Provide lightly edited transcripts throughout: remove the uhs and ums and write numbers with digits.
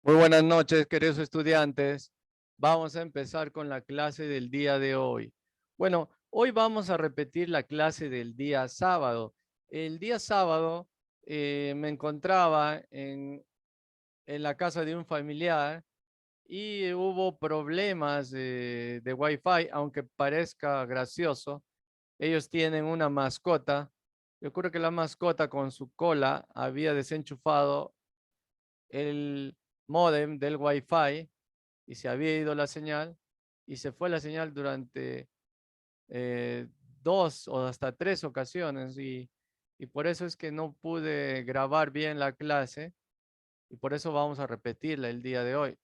Muy buenas noches, queridos estudiantes. Vamos a empezar con la clase del día de hoy. Bueno, hoy vamos a repetir la clase del día sábado. El día sábado me encontraba en la casa de un familiar y hubo problemas de Wi-Fi, aunque parezca gracioso. Ellos tienen una mascota. Yo creo que la mascota con su cola había desenchufado el módem del Wi-Fi y se había ido la señal y se fue la señal durante eh, dos o hasta tres ocasiones y por eso es que no pude grabar bien la clase y por eso vamos a repetirla el día de hoy.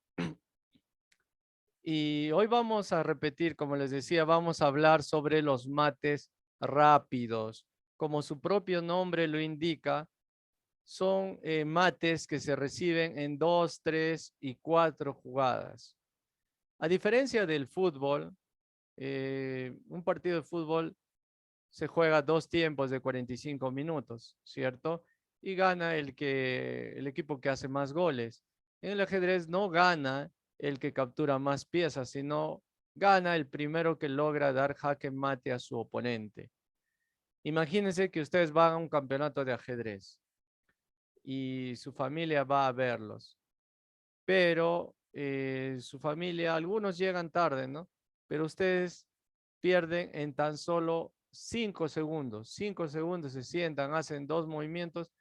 Y hoy vamos a repetir, como les decía, vamos a hablar sobre los mates rápidos. Como su propio nombre lo indica, son mates que se reciben en 2, 3 y 4 jugadas. A diferencia del fútbol, un partido de fútbol se juega dos tiempos de 45 minutos, ¿cierto? Y gana el equipo que hace más goles. En el ajedrez no gana el que captura más piezas, sino gana el primero que logra dar jaque mate a su oponente. Imagínense que ustedes van a un campeonato de ajedrez y su familia va a verlos, pero su familia, algunos llegan tarde, ¿no? Pero ustedes pierden en tan solo 5 segundos. 5 segundos se sientan, hacen dos movimientos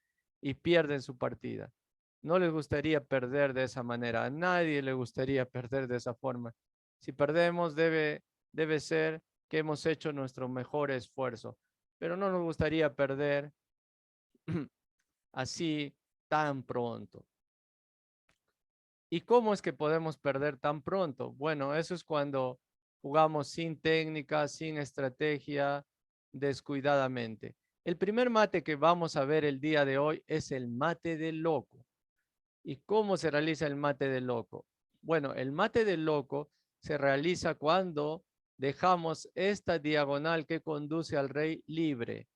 y pierden su partida. No les gustaría perder de esa manera. A nadie le gustaría perder de esa forma. Si perdemos, debe ser que hemos hecho nuestro mejor esfuerzo. Pero no nos gustaría perder así tan pronto. ¿Y cómo es que podemos perder tan pronto? Bueno, eso es cuando jugamos sin técnica, sin estrategia, descuidadamente. El primer mate que vamos a ver el día de hoy es el mate del loco. ¿Y cómo se realiza el mate del loco? Bueno, el mate del loco se realiza cuando dejamos esta diagonal que conduce al rey libre.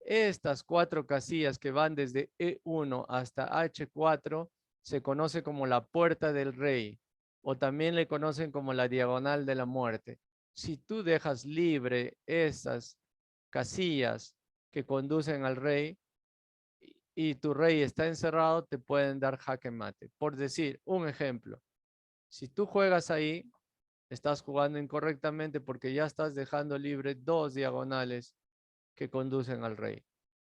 Estas cuatro casillas que van desde E1 hasta H4 se conoce como la puerta del rey o también le conocen como la diagonal de la muerte. Si tú dejas libre esas casillas que conducen al rey y tu rey está encerrado, te pueden dar jaque mate. Por decir un ejemplo, si tú juegas ahí, estás jugando incorrectamente porque ya estás dejando libre dos diagonales que conducen al rey.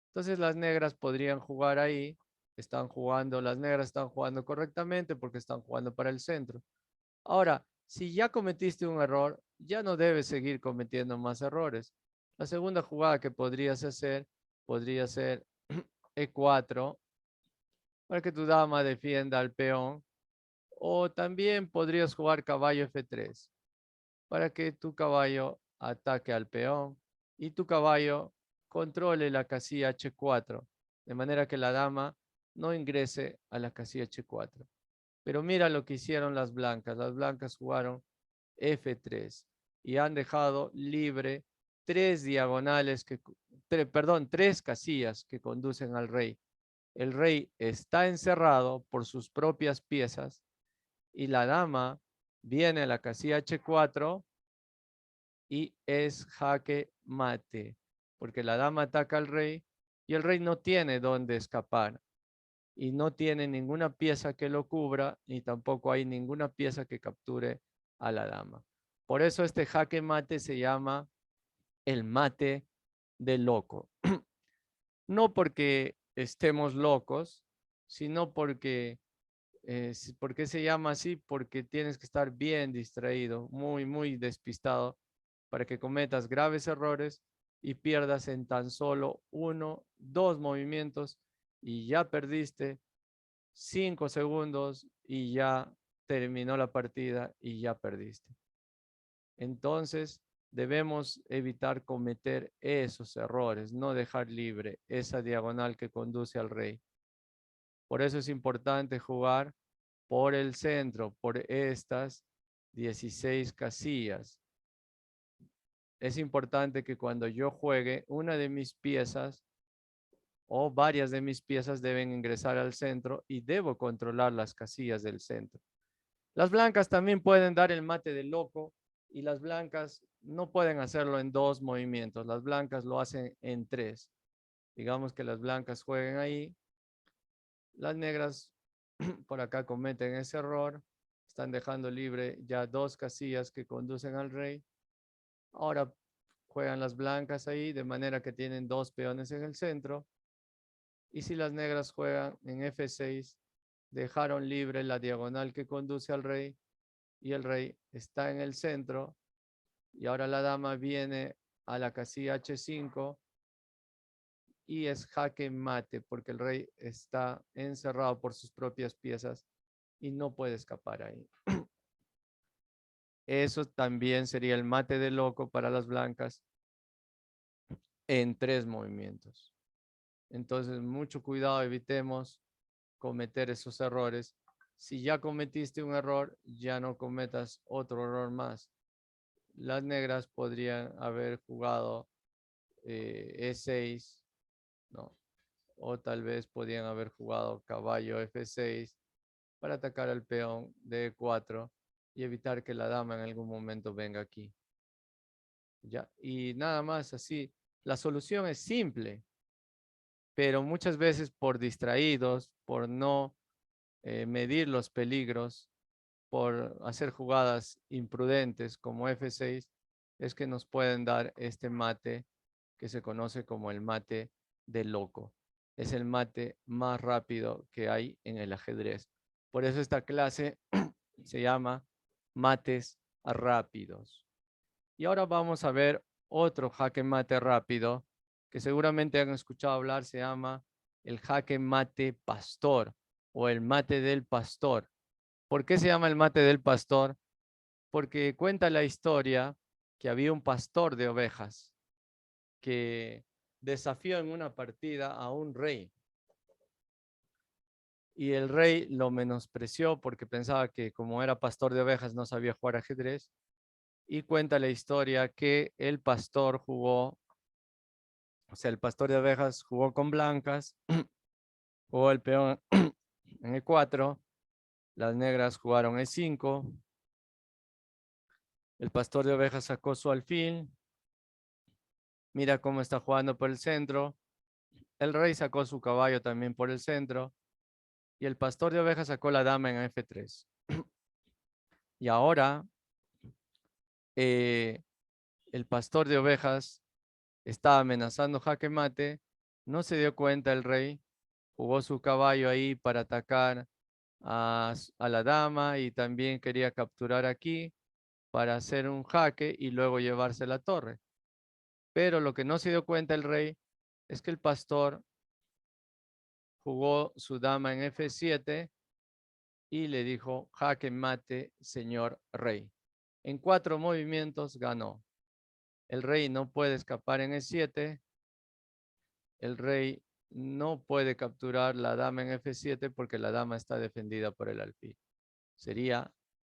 Entonces las negras podrían jugar ahí, las negras están jugando correctamente porque están jugando para el centro. Ahora, si ya cometiste un error, ya no debes seguir cometiendo más errores. La segunda jugada que podrías hacer podría ser E4 para que tu dama defienda al peón. O también podrías jugar caballo F3 para que tu caballo ataque al peón y tu caballo controle la casilla H4, de manera que la dama no ingrese a la casilla H4. Pero mira lo que hicieron las blancas. Las blancas jugaron F3 y han dejado libre tres diagonales perdón, tres casillas que conducen al rey. El rey está encerrado por sus propias piezas y la dama viene a la casilla H4 y es jaque mate, porque la dama ataca al rey y el rey no tiene dónde escapar y no tiene ninguna pieza que lo cubra ni tampoco hay ninguna pieza que capture a la dama. Por eso este jaque mate se llama el mate del loco. No porque estemos locos, sino porque se llama así, porque tienes que estar bien distraído, muy, muy despistado para que cometas graves errores y pierdas en tan solo uno, dos movimientos y ya perdiste 5 segundos y ya terminó la partida y ya perdiste. Entonces, debemos evitar cometer esos errores, no dejar libre esa diagonal que conduce al rey. Por eso es importante jugar por el centro, por estas 16 casillas. Es importante que cuando yo juegue, una de mis piezas o varias de mis piezas deben ingresar al centro y debo controlar las casillas del centro. Las blancas también pueden dar el mate de loco y las blancas no pueden hacerlo en 2 movimientos. Las blancas lo hacen en 3. Digamos que las blancas jueguen ahí. Las negras por acá cometen ese error. Están dejando libre ya 2 casillas que conducen al rey. Ahora juegan las blancas ahí de manera que tienen 2 peones en el centro. Y si las negras juegan en F6, dejaron libre la diagonal que conduce al rey y el rey está en el centro y ahora la dama viene a la casilla H5 y es jaque mate porque el rey está encerrado por sus propias piezas y no puede escapar ahí. Eso también sería el mate de loco para las blancas en 3 movimientos. Entonces, mucho cuidado, evitemos cometer esos errores. Si ya cometiste un error, ya no cometas otro error más. Las negras podrían haber jugado E6, ¿no? O tal vez podrían haber jugado caballo F6 para atacar al peón de E4 y evitar que la dama en algún momento venga aquí. ¿Ya? Y nada más así. La solución es simple, pero muchas veces por distraídos, por no medir los peligros, por hacer jugadas imprudentes como F6, es que nos pueden dar este mate que se conoce como el mate de loco. Es el mate más rápido que hay en el ajedrez. Por eso esta clase se llama mates rápidos. Y ahora vamos a ver otro jaque mate rápido que seguramente han escuchado hablar, se llama el jaque mate pastor o el mate del pastor. ¿Por qué se llama el mate del pastor? Porque cuenta la historia que había un pastor de ovejas que desafió en una partida a un rey. Y el rey lo menospreció porque pensaba que como era pastor de ovejas no sabía jugar ajedrez. Y cuenta la historia que el pastor jugó, o sea, el pastor de ovejas jugó con blancas, jugó el peón en E4, las negras jugaron E5, el pastor de ovejas sacó su alfil, mira cómo está jugando por el centro, el rey sacó su caballo también por el centro y el pastor de ovejas sacó la dama en F3. Y ahora el pastor de ovejas estaba amenazando jaque mate, no se dio cuenta el rey, jugó su caballo ahí para atacar a la dama y también quería capturar aquí para hacer un jaque y luego llevarse la torre. Pero lo que no se dio cuenta el rey es que el pastor jugó su dama en F7 y le dijo, jaque mate, señor rey. En 4 movimientos ganó. El rey no puede escapar en E7. El rey no puede capturar la dama en F7 porque la dama está defendida por el alfil. Sería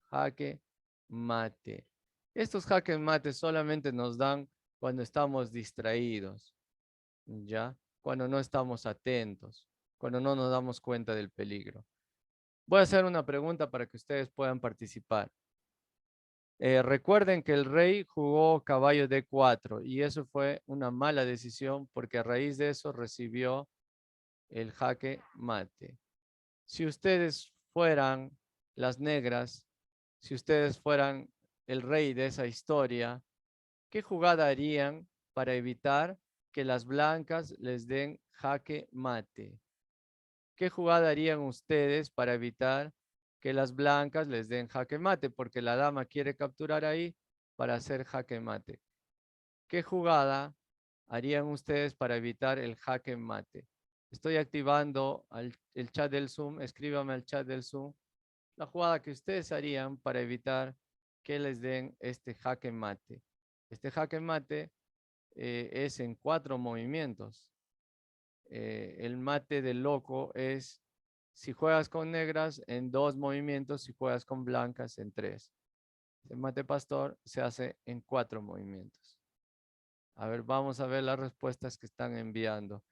jaque mate. Estos jaques mate solamente nos dan cuando estamos distraídos, ¿ya? Cuando no estamos atentos, cuando no nos damos cuenta del peligro. Voy a hacer una pregunta para que ustedes puedan participar. Recuerden que el rey jugó caballo D4 y eso fue una mala decisión porque a raíz de eso recibió el jaque mate. Si ustedes fueran las negras, si ustedes fueran el rey de esa historia, ¿qué jugada harían para evitar que las blancas les den jaque mate? ¿Qué jugada harían ustedes para evitar que las blancas les den jaque mate? Porque la dama quiere capturar ahí para hacer jaque mate. ¿Qué jugada harían ustedes para evitar el jaque mate? Estoy activando el chat del Zoom. Escríbame al chat del Zoom la jugada que ustedes harían para evitar que les den este jaque mate. Este jaque mate es en 4 movimientos. El mate del loco es si juegas con negras en 2 movimientos, si juegas con blancas en 3. El mate pastor se hace en 4 movimientos. A ver, vamos a ver las respuestas que están enviando.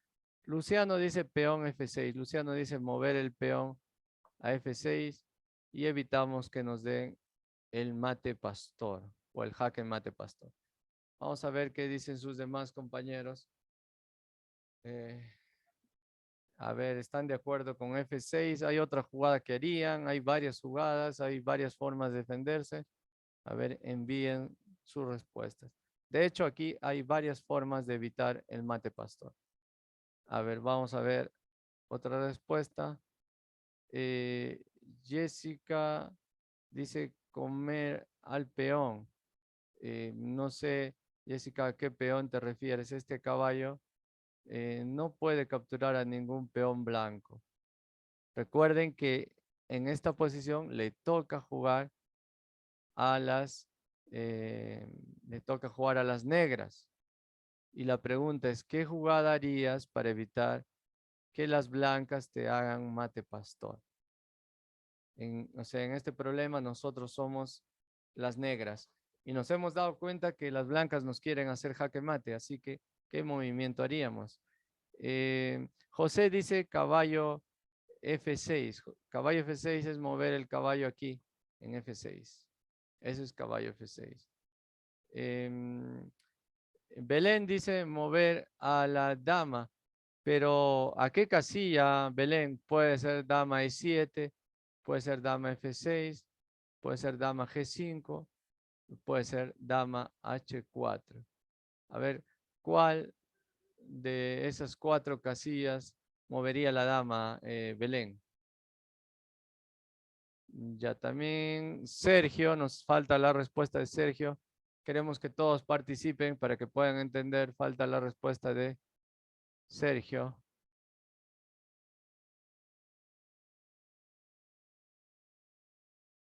Luciano dice peón F6. Luciano dice mover el peón a F6 y evitamos que nos den el mate pastor o el jaque mate pastor. Vamos a ver qué dicen sus demás compañeros. Eh, a ver, ¿están de acuerdo con F6? Hay otra jugada que harían, hay varias jugadas, hay varias formas de defenderse. A ver, envíen sus respuestas. De hecho, aquí hay varias formas de evitar el mate pastor. A ver, vamos a ver otra respuesta. Eh, Jessica dice comer al peón. No sé, Jessica, ¿a qué peón te refieres? Este caballo no puede capturar a ningún peón blanco. Recuerden que en esta posición le toca jugar a le toca jugar a las negras. Y la pregunta es, ¿qué jugada harías para evitar que las blancas te hagan mate pastor? O sea, en este problema nosotros somos las negras y nos hemos dado cuenta que las blancas nos quieren hacer jaque mate, así que, ¿qué movimiento haríamos? José dice caballo F6. Caballo F6 es mover el caballo aquí en F6. Eso es caballo F6. Belén dice mover a la dama, pero ¿a qué casilla, Belén? Puede ser dama E7, puede ser dama F6, puede ser dama G5, puede ser dama H4. A ver, ¿cuál de esas cuatro casillas movería la dama, Belén? Ya también Sergio, nos falta la respuesta de Sergio. Queremos que todos participen para que puedan entender. Falta la respuesta de Sergio.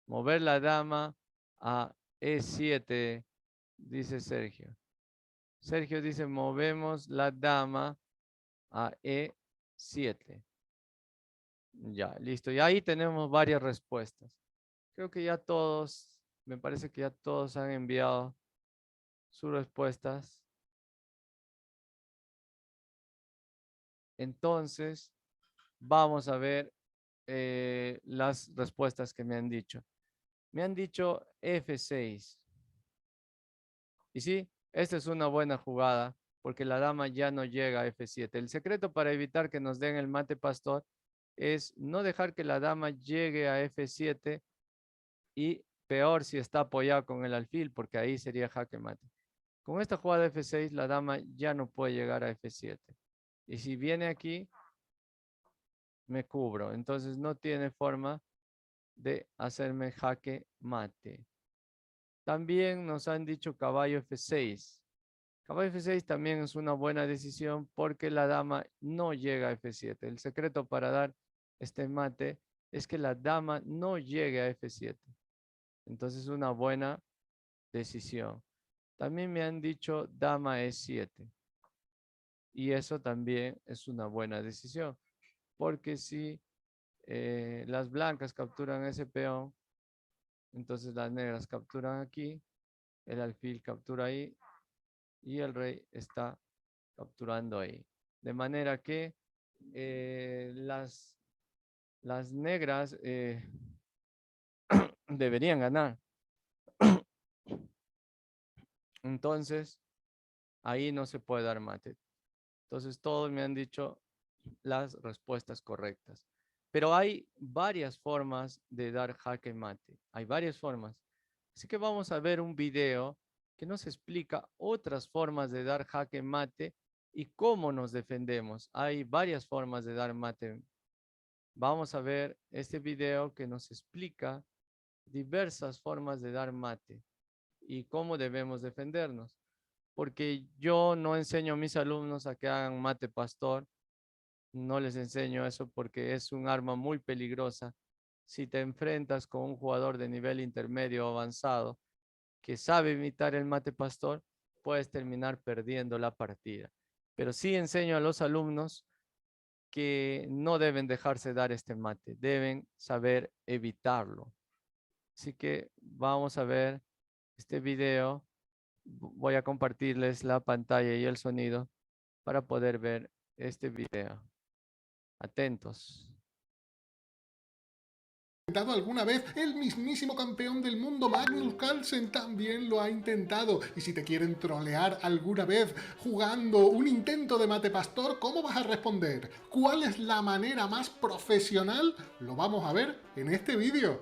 Mover la dama a E7, dice Sergio. Sergio dice movemos la dama a E7. Ya, listo. Y ahí tenemos varias respuestas. Creo que ya todos, me parece que ya todos han enviado sus respuestas. Entonces, vamos a ver las respuestas que me han dicho. Me han dicho F6. Y sí, esta es una buena jugada porque la dama ya no llega a F7. El secreto para evitar que nos den el mate pastor es no dejar que la dama llegue a F7 y peor si está apoyado con el alfil porque ahí sería jaque mate. Con esta jugada F6 la dama ya no puede llegar a F7. Y si viene aquí, me cubro. Entonces no tiene forma de hacerme jaque mate. También nos han dicho caballo F6. Caballo F6 también es una buena decisión porque la dama no llega a F7. El secreto para dar este mate es que la dama no llegue a F7. Entonces es una buena decisión. También me han dicho dama E7. Y eso también es una buena decisión. Porque si las blancas capturan ese peón, entonces las negras capturan aquí, el alfil captura ahí y el rey está capturando ahí. De manera que las negras deberían ganar. Entonces, ahí no se puede dar mate. Entonces, todos me han dicho las respuestas correctas. Pero hay varias formas de dar jaque mate. Hay varias formas. Así que vamos a ver un video que nos explica otras formas de dar jaque mate y cómo nos defendemos. Hay varias formas de dar mate. Vamos a ver este video que nos explica diversas formas de dar mate y cómo debemos defendernos. Porque yo no enseño a mis alumnos a que hagan mate pastor, no les enseño eso porque es un arma muy peligrosa. Si te enfrentas con un jugador de nivel intermedio o avanzado que sabe imitar el mate pastor, puedes terminar perdiendo la partida. Pero sí enseño a los alumnos que no deben dejarse dar este mate, deben saber evitarlo. Así que vamos a ver este video. Voy a compartirles la pantalla y el sonido para poder ver este video. Atentos. Intentado alguna vez, el mismísimo campeón del mundo Magnus Carlsen también lo ha intentado. Y si te quieren trolear alguna vez jugando un intento de mate pastor, ¿cómo vas a responder? ¿Cuál es la manera más profesional? Lo vamos a ver en este vídeo.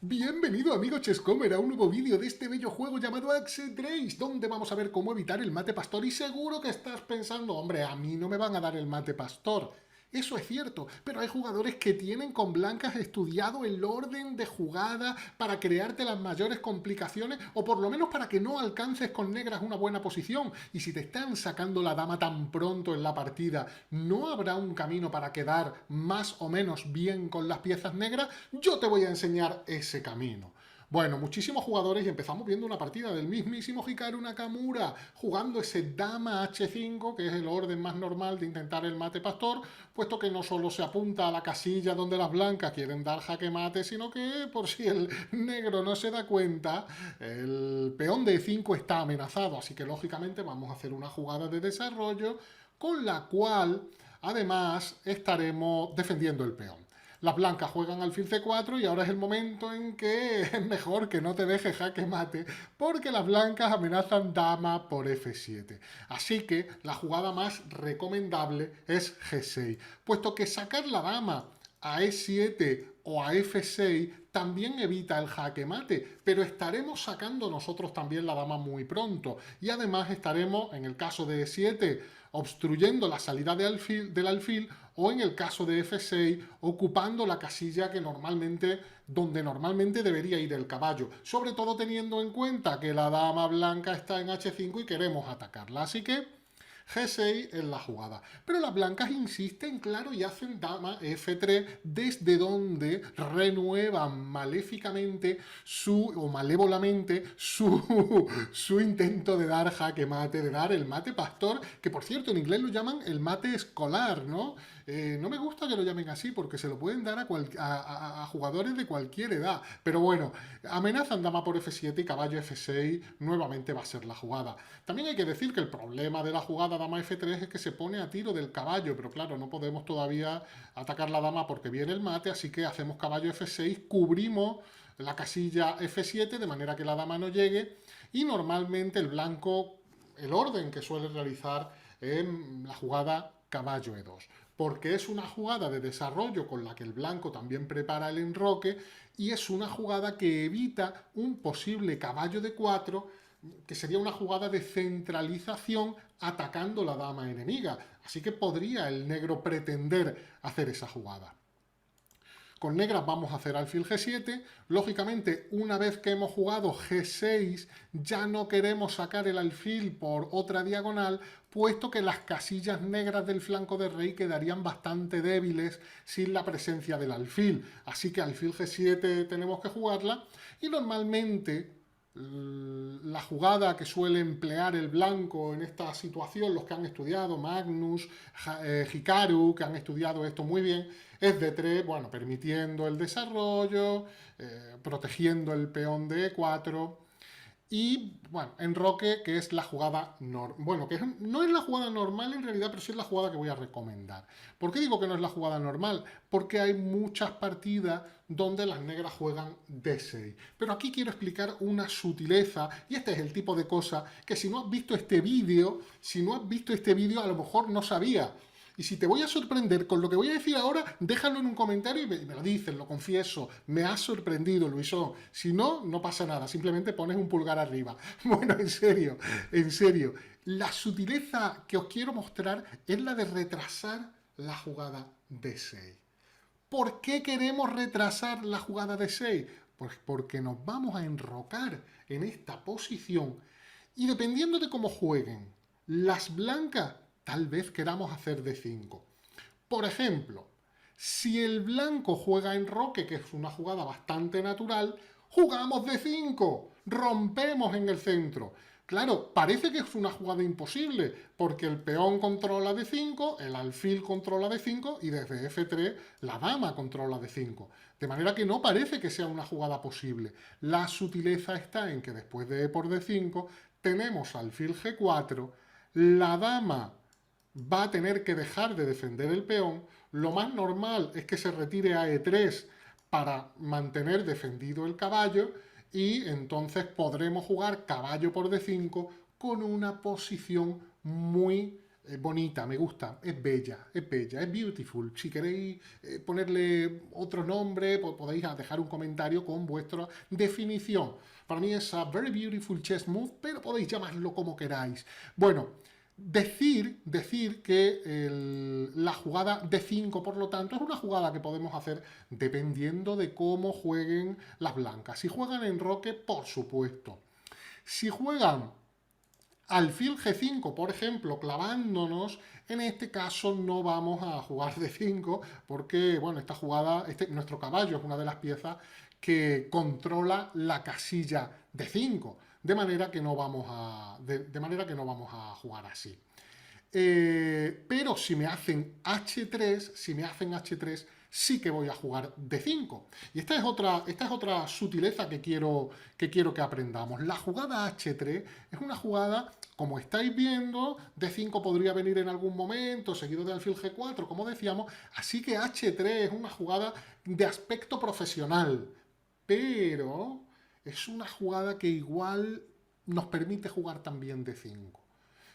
Bienvenido amigo Chesscomer a un nuevo vídeo de este bello juego llamado Axe Trace, donde vamos a ver cómo evitar el mate pastor. Y seguro que estás pensando, hombre, a mí no me van a dar el mate pastor. Eso es cierto, pero hay jugadores que tienen con blancas estudiado el orden de jugada para crearte las mayores complicaciones o por lo menos para que no alcances con negras una buena posición. Y si te están sacando la dama tan pronto en la partida, ¿no habrá un camino para quedar más o menos bien con las piezas negras? Yo te voy a enseñar ese camino. Bueno, muchísimos jugadores y empezamos viendo una partida del mismísimo Hikaru Nakamura jugando ese dama h5, que es el orden más normal de intentar el mate pastor, puesto que no solo se apunta a la casilla donde las blancas quieren dar jaque mate, sino que por si el negro no se da cuenta, el peón de e5 está amenazado, así que lógicamente vamos a hacer una jugada de desarrollo con la cual además estaremos defendiendo el peón. Las blancas juegan alfil c4 y ahora es el momento en que es mejor que no te deje jaque mate porque las blancas amenazan dama por f7. Así que la jugada más recomendable es g6, puesto que sacar la dama a e7 o a f6 también evita el jaque mate, pero estaremos sacando nosotros también la dama muy pronto y además estaremos, en el caso de e7, obstruyendo la salida del alfil o en el caso de f6 ocupando la casilla donde normalmente debería ir el caballo, sobre todo teniendo en cuenta que la dama blanca está en h5 y queremos atacarla, así que g6 es la jugada. Pero las blancas insisten, claro, y hacen dama f3, desde donde renuevan maléficamente o malévolamente su intento de dar jaque mate, de dar el mate pastor, que por cierto en inglés lo llaman el mate escolar, ¿no? No me gusta que lo llamen así porque se lo pueden dar a jugadores de cualquier edad. Pero bueno, amenazan dama por f7 y caballo f6, nuevamente va a ser la jugada. También hay que decir que el problema de la jugada dama f3 es que se pone a tiro del caballo, pero claro, no podemos todavía atacar la dama porque viene el mate, así que hacemos caballo f6, cubrimos la casilla f7 de manera que la dama no llegue y normalmente el blanco, el orden que suele realizar en la jugada caballo e2, porque es una jugada de desarrollo con la que el blanco también prepara el enroque y es una jugada que evita un posible caballo de 4, que sería una jugada de centralización atacando la dama enemiga. Así que podría el negro pretender hacer esa jugada. Con negras vamos a hacer alfil g7. Lógicamente, una vez que hemos jugado g6, ya no queremos sacar el alfil por otra diagonal, puesto que las casillas negras del flanco de rey quedarían bastante débiles sin la presencia del alfil. Así que alfil g7 tenemos que jugarla y normalmente la jugada que suele emplear el blanco en esta situación, los que han estudiado, Magnus, Hikaru, que han estudiado esto muy bien, es de 3, bueno, permitiendo el desarrollo, protegiendo el peón de e4 y, bueno, enroque, que es la jugada no es la jugada normal en realidad, pero sí es la jugada que voy a recomendar. ¿Por qué digo que no es la jugada normal? Porque hay muchas partidas donde las negras juegan d6. Pero aquí quiero explicar una sutileza, y este es el tipo de cosa que si no has visto este vídeo, a lo mejor no sabía. Y si te voy a sorprender con lo que voy a decir ahora, déjalo en un comentario y me lo dices, lo confieso. Me has sorprendido, Luisón. Si no, no pasa nada. Simplemente pones un pulgar arriba. Bueno, en serio, en serio. La sutileza que os quiero mostrar es la de retrasar la jugada d6. ¿Por qué queremos retrasar la jugada d6? Pues porque nos vamos a enrocar en esta posición y dependiendo de cómo jueguen las blancas, tal vez queramos hacer d5. Por ejemplo, si el blanco juega enroque, que es una jugada bastante natural, jugamos d5, rompemos en el centro. Claro, parece que es una jugada imposible, porque el peón controla d5, el alfil controla d5 y desde f3 la dama controla d5. De manera que no parece que sea una jugada posible. La sutileza está en que después de e por d5 tenemos alfil g4, La dama va a tener que dejar de defender el peón. Lo más normal es que se retire a E3 para mantener defendido el caballo y entonces podremos jugar caballo por D5 con una posición muy bonita, me gusta, es bella, es beautiful. Si queréis ponerle otro nombre, podéis dejar un comentario con vuestra definición. Para mí es a very beautiful chess move, pero podéis llamarlo como queráis. Bueno, decir que la jugada D5, por lo tanto, es una jugada que podemos hacer dependiendo de cómo jueguen las blancas. Si juegan en roque, por supuesto. Si juegan alfil G5, por ejemplo, clavándonos, en este caso no vamos a jugar D5 porque, bueno, esta jugada, nuestro caballo es una de las piezas que controla la casilla D5, de manera que no vamos de manera que no vamos a jugar así. Pero si me hacen H3, sí que voy a jugar D5. Y esta es otra sutileza que quiero que aprendamos. La jugada H3 es una jugada, como estáis viendo, D5 podría venir en algún momento, seguido de alfil G4, como decíamos. Así que H3 es una jugada de aspecto profesional. Pero es una jugada que igual nos permite jugar también D5.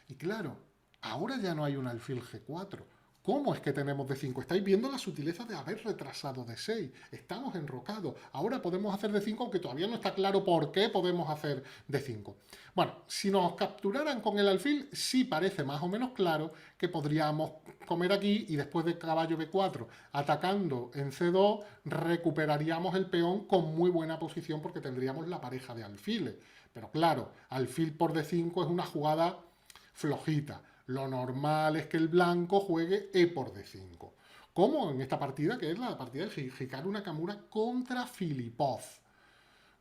Y claro, ahora ya no hay un alfil G4. ¿Cómo es que tenemos D5? Estáis viendo la sutileza de haber retrasado D6. Estamos enrocados. Ahora podemos hacer D5, aunque todavía no está claro por qué podemos hacer D5. Bueno, si nos capturaran con el alfil, sí parece más o menos claro que podríamos comer aquí y después de caballo B4 atacando en C2 recuperaríamos el peón con muy buena posición porque tendríamos la pareja de alfiles. Pero claro, alfil por D5 es una jugada flojita. Lo normal es que el blanco juegue E por D5. Como en esta partida, que es la partida de Hikaru Nakamura contra Filipov.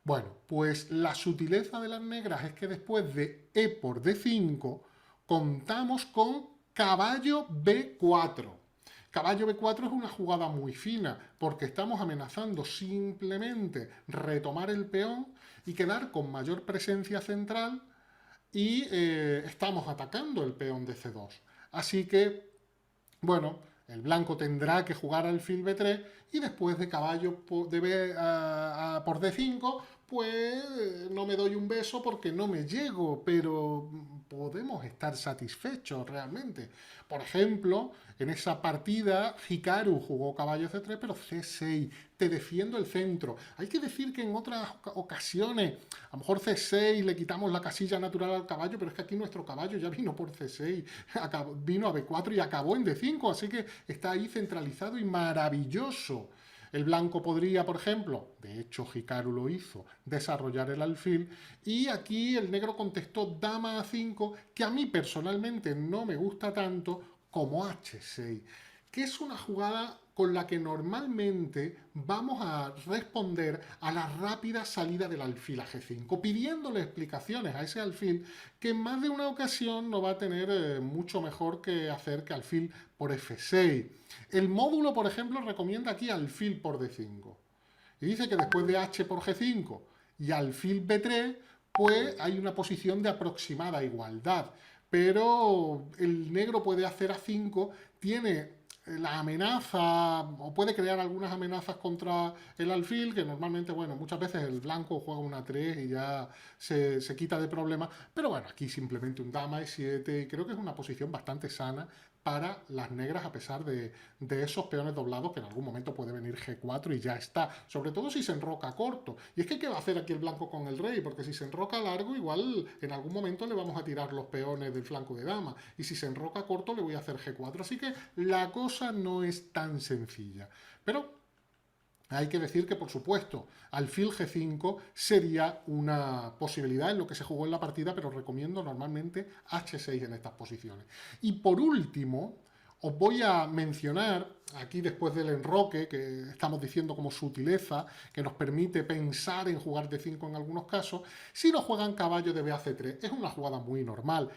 Bueno, pues la sutileza de las negras es que después de E por D5 contamos con caballo B4. Caballo B4 es una jugada muy fina porque estamos amenazando simplemente retomar el peón y quedar con mayor presencia central y estamos atacando el peón de C2. Así que, bueno, el blanco tendrá que jugar alfil B3 y después de caballo de B, por D5, pues no me doy un beso porque no me llego, pero podemos estar satisfechos realmente. Por ejemplo, en esa partida Hikaru jugó caballo C3, pero C6. Te defiendo el centro. Hay que decir que en otras ocasiones, a lo mejor C6 le quitamos la casilla natural al caballo, pero es que aquí nuestro caballo ya vino por C6, vino a B4 y acabó en D5, así que está ahí centralizado y maravilloso. El blanco podría, por ejemplo, de hecho Hikaru lo hizo, desarrollar el alfil y aquí el negro contestó dama A5, que a mí personalmente no me gusta tanto como H6, que es una jugada con la que normalmente vamos a responder a la rápida salida del alfil a G5, pidiéndole explicaciones a ese alfil que en más de una ocasión no va a tener mucho mejor que hacer que alfil por F6. El módulo, por ejemplo, recomienda aquí alfil por D5. Y dice que después de H por G5 y alfil B3, pues hay una posición de aproximada igualdad. Pero el negro puede hacer A5, tiene la amenaza, o puede crear algunas amenazas contra el alfil, que normalmente, bueno, muchas veces el blanco juega una 3 y ya se quita de problemas, pero bueno, aquí simplemente un dama E7, y creo que es una posición bastante sana para las negras a pesar de esos peones doblados que en algún momento puede venir G4 y ya está, sobre todo si se enroca corto. Y es que ¿qué va a hacer aquí el blanco con el rey? Porque si se enroca largo igual en algún momento le vamos a tirar los peones del flanco de dama y si se enroca corto le voy a hacer G4, así que la cosa no es tan sencilla. Pero hay que decir que, por supuesto, alfil G5 sería una posibilidad en lo que se jugó en la partida, pero recomiendo normalmente H6 en estas posiciones. Y por último, os voy a mencionar, aquí después del enroque, que estamos diciendo como sutileza, que nos permite pensar en jugar D5 en algunos casos, si no juegan caballo de BAC3. Es una jugada muy normal.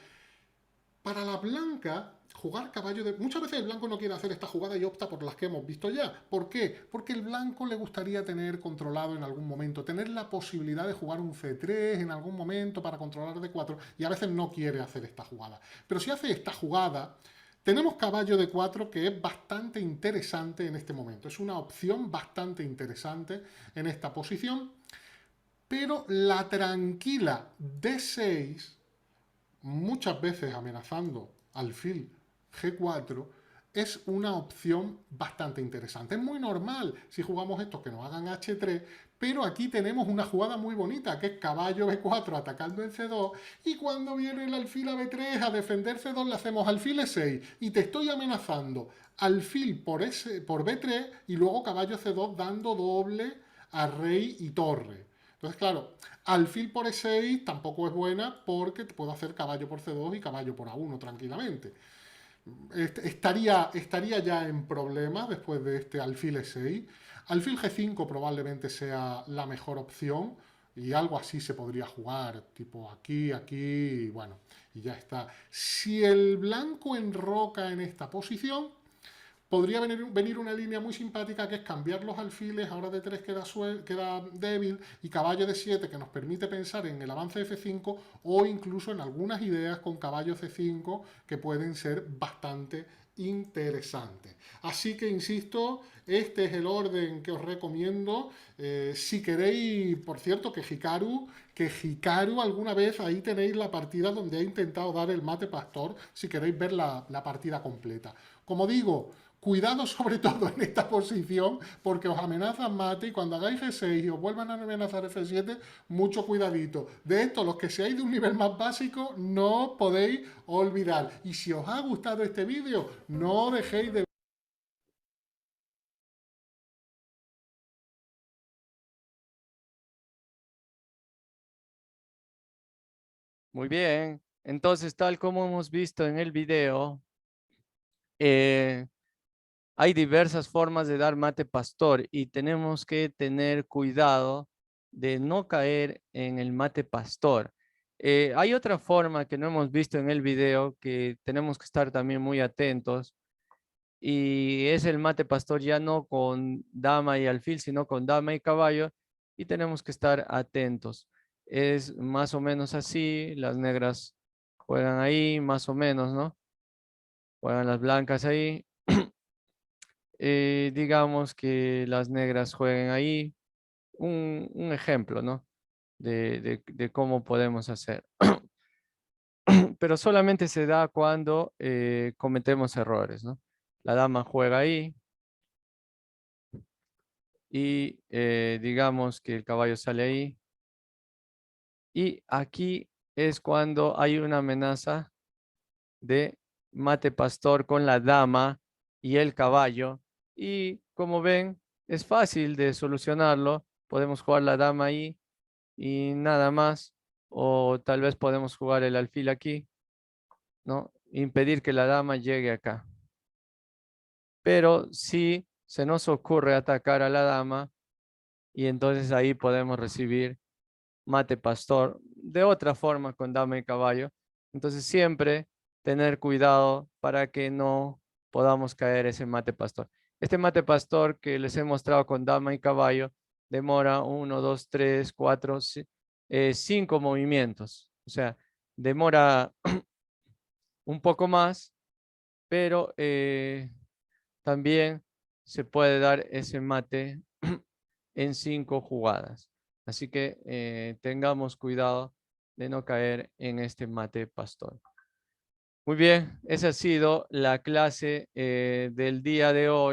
Para la blanca, jugar caballo de... Muchas veces el blanco no quiere hacer esta jugada y opta por las que hemos visto ya. ¿Por qué? Porque el blanco le gustaría tener controlado en algún momento, tener la posibilidad de jugar un C3 en algún momento para controlar D4 y a veces no quiere hacer esta jugada. Pero si hace esta jugada, tenemos caballo D4 que es bastante interesante en este momento. Es una opción bastante interesante en esta posición, pero la tranquila D6 muchas veces amenazando alfil G4 es una opción bastante interesante. Es muy normal si jugamos estos que nos hagan H3, pero aquí tenemos una jugada muy bonita, que es caballo B4 atacando en C2, y cuando viene el alfil a B3 a defender C2 le hacemos alfil E6, y te estoy amenazando alfil por B3 y luego caballo C2 dando doble a rey y torre. Entonces, claro, alfil por E6 tampoco es buena porque te puedo hacer caballo por C2 y caballo por A1 tranquilamente. Estaría ya en problemas después de este alfil E6. Alfil G5 probablemente sea la mejor opción y algo así se podría jugar, tipo aquí, aquí, y bueno, y ya está. Si el blanco enroca en esta posición, podría venir una línea muy simpática que es cambiar los alfiles, ahora de 3 queda débil, y caballo de 7 que nos permite pensar en el avance de F5 o incluso en algunas ideas con caballo C5 que pueden ser bastante interesantes. Así que, insisto, este es el orden que os recomiendo. Si queréis, por cierto, que Hikaru alguna vez, ahí tenéis la partida donde ha intentado dar el mate pastor, si queréis ver la partida completa. Como digo, cuidado sobre todo en esta posición porque os amenazan mate y cuando hagáis G6 y os vuelvan a amenazar F7, mucho cuidadito. De esto, los que seáis de un nivel más básico, no podéis olvidar. Y si os ha gustado este vídeo, no dejéis de... Muy bien. Entonces, tal como hemos visto en el video, eh, hay diversas formas de dar mate pastor y tenemos que tener cuidado de no caer en el mate pastor. Hay otra forma que no hemos visto en el video que tenemos que estar también muy atentos y es el mate pastor ya no con dama y alfil, sino con dama y caballo y tenemos que estar atentos. Es más o menos así, las negras juegan ahí, más o menos, ¿no? Juegan las blancas ahí. Digamos que las negras jueguen ahí. Un ejemplo, ¿no? De cómo podemos hacer. Pero solamente se da cuando cometemos errores, ¿no? La dama juega ahí y digamos que el caballo sale ahí. Y aquí es cuando hay una amenaza de mate pastor con la dama y el caballo. Y como ven, es fácil de solucionarlo. Podemos jugar la dama ahí y nada más. O tal vez podemos jugar el alfil aquí, ¿no? Impedir que la dama llegue acá. Pero si se nos ocurre atacar a la dama y entonces ahí podemos recibir mate pastor de otra forma con dama y caballo. Entonces siempre tener cuidado para que no podamos caer ese mate pastor. Este mate pastor que les he mostrado con dama y caballo demora 1, 2, 3, 4, 5 movimientos. O sea, demora un poco más, pero también se puede dar ese mate en 5 jugadas. Así que tengamos cuidado de no caer en este mate pastor. Muy bien, esa ha sido la clase del día de hoy.